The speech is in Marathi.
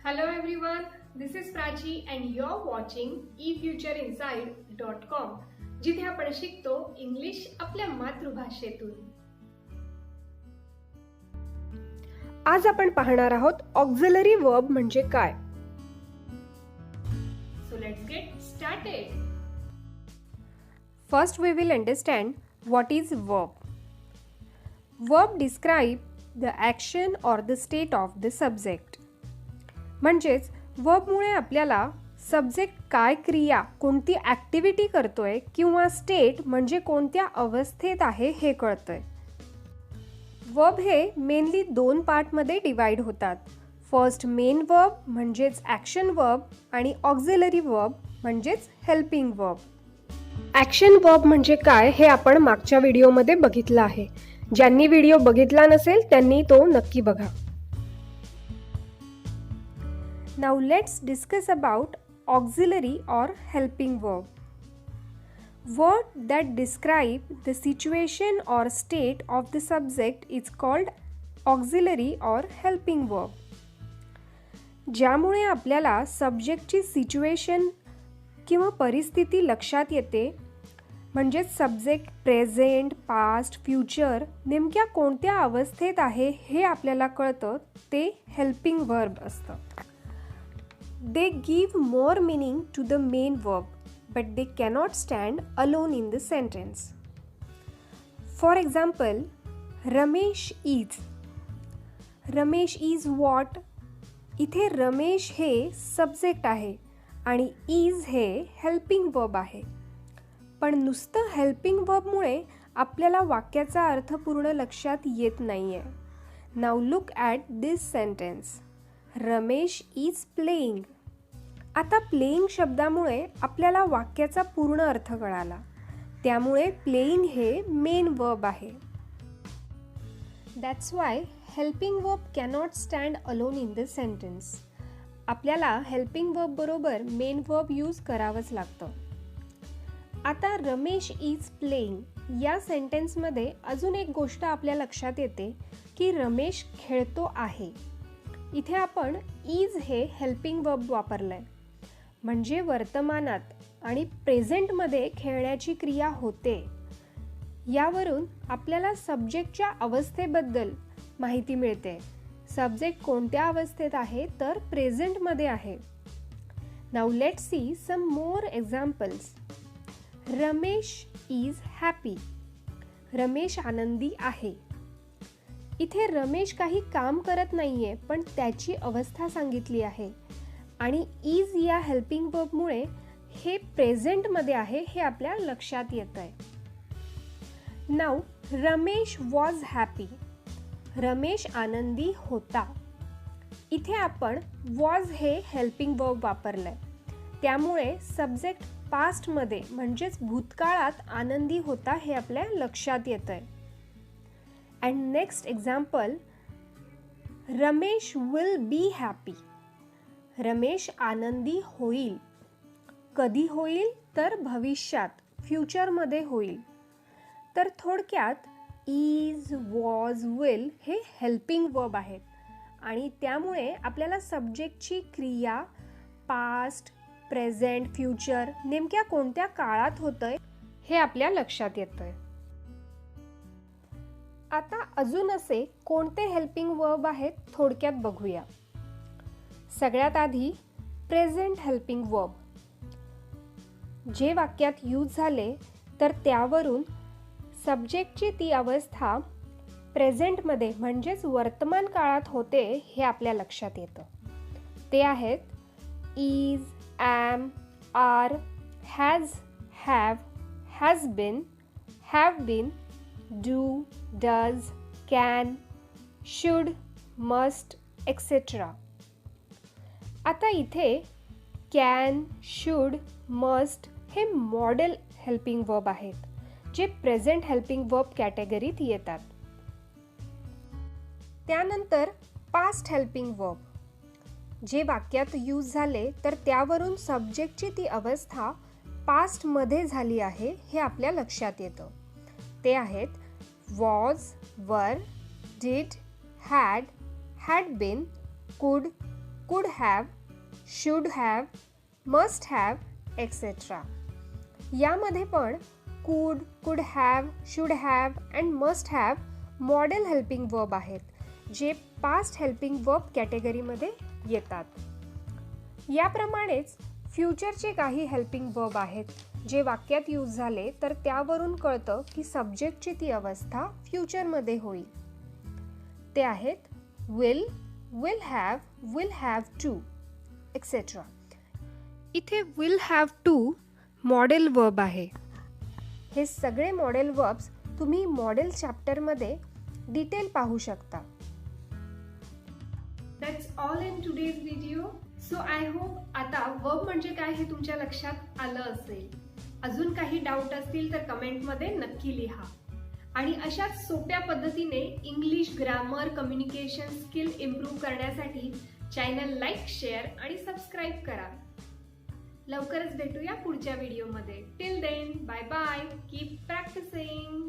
Hello everyone, this is Prachi and you're watching efutureinside.com जिथे आपण शिकतो इंग्लिश आपल्या मातृभाषेतून. आज आपण पाहणार आहोत ऑक्झिलरी वर्ब म्हणजे काय. So let's get started. First we will understand what is verb. Verb describe the action or the state of the subject. म्हणजेच वर्बमुळे आपल्याला सब्जेक्ट काय क्रिया कोणती ॲक्टिव्हिटी करतोय किंवा स्टेट म्हणजे कोणत्या अवस्थेत आहे हे कळतंय. वर्ब हे मेनली दोन पार्टमध्ये डिवाइड होतात. फर्स्ट मेन वर्ब म्हणजेच ॲक्शन वर्ब आणि ऑक्झिलरी वर्ब म्हणजेच हेल्पिंग वर्ब. ॲक्शन वर्ब म्हणजे काय हे आपण मागच्या व्हिडिओमध्ये बघितलं आहे. ज्यांनी व्हिडिओ बघितला नसेल त्यांनी तो नक्की बघा. Now let's discuss about auxiliary or helping verb. Word that describe the situation or state of the subject is called auxiliary or helping verb. ज्यामुळे आपल्याला सब्जेक्टची सिच्युएशन किंवा परिस्थिती लक्षात येते, म्हणजेच सब्जेक्ट प्रेझेंट, पास्ट, फ्युचर नेमक्या कोणत्या अवस्थेत आहे हे आपल्याला कळतं, ते हेल्पिंग वर्ब असतं. They give more meaning to the main verb, but they cannot stand alone in the sentence. For example, Ramesh is. Ramesh is what? इथे रमेश हे सब्जेक्ट आहे आणि is हे हेल्पिंग वर्ब आहे. पण नुसतं हेल्पिंग वर्बमुळे आपल्याला वाक्याचा अर्थ पूर्ण लक्षात येत नाहीये. Now look at this sentence. Ramesh is playing. आता प्लेइंग शब्दामुळे आपल्याला वाक्याचा पूर्ण अर्थ कळाला. त्यामुळे प्लेइंग हे मेन वर्ब आहे. That's why helping verb cannot stand alone in the sentence. आपल्याला हेल्पिंग वर्ब बरोबर मेन वर्ब यूज करावंच लागतं. आता रमेश इज प्लेइंग या सेंटेन्समध्ये अजून एक गोष्ट आपल्या लक्षात येते की रमेश खेळतो आहे. इथे आपण इज हे हेल्पिंग वर्ब वापरलंय, म्हणजे वर्तमानात आणि प्रेझेंटमध्ये खेळण्याची क्रिया होते. यावरून आपल्याला सब्जेक्टच्या अवस्थेबद्दल माहिती मिळते. सब्जेक्ट कोणत्या अवस्थेत आहे तर प्रेझेंटमध्ये आहे. Now let's see some more examples. Ramesh is happy. Ramesh आनंदी आहे. इथे रमेश काही काम करत नाहीये, पण त्याची अवस्था सांगितली आहे आणि इज या हेल्पिंग वर्बमुळे हे प्रेझेंटमध्ये आहे हे आपल्या लक्षात येतंय. Now Ramesh was happy. Ramesh आनंदी होता. इथे आपण वॉज हे हेल्पिंग वर्ब वापरलंय, त्यामुळे सब्जेक्ट पास्टमध्ये म्हणजेच भूतकाळात आनंदी होता हे आपल्या लक्षात येतंय. And next example, Ramesh will be happy. Ramesh आनंदी होईल. कधी होईल तर भविष्यात, फ्युचरमध्ये होईल. तर थोडक्यात इज, वॉज, विल हे हेल्पिंग वर्ब आहेत आणि त्यामुळे आपल्याला सब्जेक्टची क्रिया पास्ट, प्रेझेंट, फ्युचर नेमक्या कोणत्या काळात होतंय हे आपल्या लक्षात येतंय. आता अजून असे कोणते हेल्पिंग वर्ब आहेत थोडक्यात बघूया. सगळ्यात आधी प्रेझेंट हेल्पिंग वर्ब. जे वाक्यात यूज झाले तर त्यावरून सब्जेक्टची ती अवस्था प्रेझेंटमध्ये म्हणजेच वर्तमान काळात होते हे आपल्या लक्षात येतं. ते आहेत is, am, are, has, have, has been, have been, do, does, can, should, must, etc. आता इथे can, should, must हे मॉडेल हेल्पिंग वर्ब आहेत, जे प्रेझेंट हेल्पिंग वर्ब कॅटेगरीत येतात. त्यानंतर पास्ट हेल्पिंग वर्ब. जे वाक्यात यूज झाले तर त्यावरून सब्जेक्टची ती अवस्था पास्टमध्ये झाली आहे हे आपल्या लक्षात येतं. ते आहेत वॉज, वर, डिड, हॅड, हॅड बीन, कुड, कुड have, should have, must have, etcetera. यामध्ये पण कुड, कुड have, should have and must have model helping verb आहेत, जे पास्ट हेल्पिंग वर्ब कॅटेगरीमध्ये येतात. याप्रमाणेच फ्युचरचे काही हेल्पिंग वर्ब आहेत, जे वाक्यात यूज झाले तर त्यावरून कळतं की सब्जेक्टची ती अवस्था फ्युचरमध्ये होईल. ते आहेत will, will have to, etcetera. इथे will have to modal verb आहे. हे सगळे मॉडेल वर्ब्स तुम्ही मॉडेल चॅप्टरमध्ये डिटेल पाहू शकता. That's all in today's video. So I hope आता वर्ब म्हणजे काय हे तुमच्या लक्षात आलं असेल. अजून काही डाऊट असतील तर कमेंटमध्ये नक्की लिहा. आणि अशाच सोप्या पद्धतीने English grammar communication skill improve करण्यासाठी चॅनल लाईक, शेअर आणि सबस्क्राईब करा. लवकरच भेटूया पुढच्या व्हिडिओमध्ये. Till then, bye bye. Keep practising.